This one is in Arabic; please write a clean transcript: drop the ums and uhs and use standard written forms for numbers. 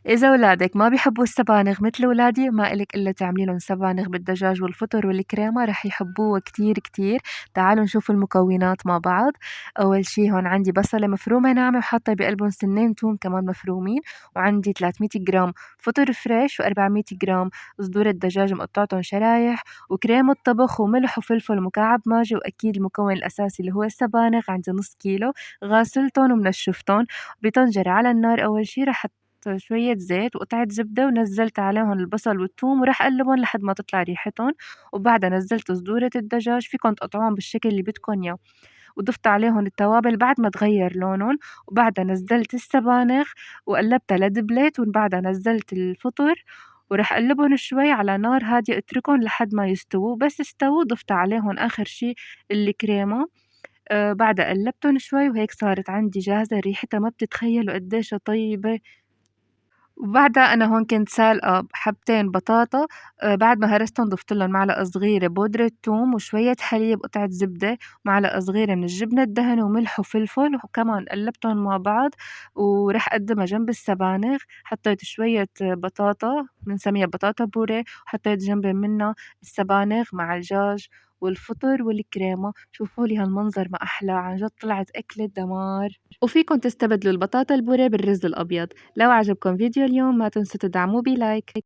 إذا ولادِك ما بيحبّوا السبانخ متل ولادي، ما إلِك إلا تعملي لهم سبانخ بالدجاج والفطر والكريمة رح يحبّوها كتير كتير. تعالوا نشوف المكونات مع بعض. أول شي هون عندي بصلة مفرومة ناعمة وحاطّة بقلبُن سنّين توم كمان مفرومين، وعندي 300 جرام فطر فريش و400 جرام صدور الدجاج مقطّعتُن شرايح، وكريمة طبخ وملح وفلفل ومكعب ماجي، وأكيد المكون الأساسي اللي هو السبانخ عندي نص كيلو غاسلتُن ومنشّفتُن بطنجرة على النار. أول شي رح شوية زيت وقطعة زبدة ونزّلت عليهم البصل والثوم وراح أقلّبهم لحد ما تطلع ريحتهم، وبعدها نزّلت صدورة الدجاج فيكن تقطعوهم بالشكل اللي بدكن ياه، وضفت عليهم التوابل بعد ما تغيّر لونٌ، وبعدها نزّلت السبانخ وقلّبتها لدبلت، وبعدها نزّلت الفطر وراح أقلّبهم شوي على نار هادية اتركن لحد ما يستووا. بس استووا ضفت عليهم آخر شي الكريمة. بعدها قلّبتن شوي وهيك صارت عندي جاهزة. ريحتها ما بتتخيّلوا قديشها طيبة. وبعدها أنا هون كنت سالقة حبّتين بطاطا. بعد ما هرستن ضفت لّن معلقة صغيرة بودرة توم وشوية حليب وقطعة زبدة ومعلقة صغيرة من الجبنة الدهن وملح وفلفل، وكمان قلّبتن مع بعض وراح أقدّمها جنب السبانخ. حطيت شوية بطاطا بنسميها بطاطا بوريه، وحطيت جنبي منّا السبانخ مع الدجاج والفطر والكريمة. شوفوا لي هالمنظر ما أحلى، عن جد طلعت أكلة دمار. وفيكن تستبدلوا البطاطا البوريه بالرز الأبيض. لو عجبكم فيديو اليوم ما تنسوا تدعموه بلايك.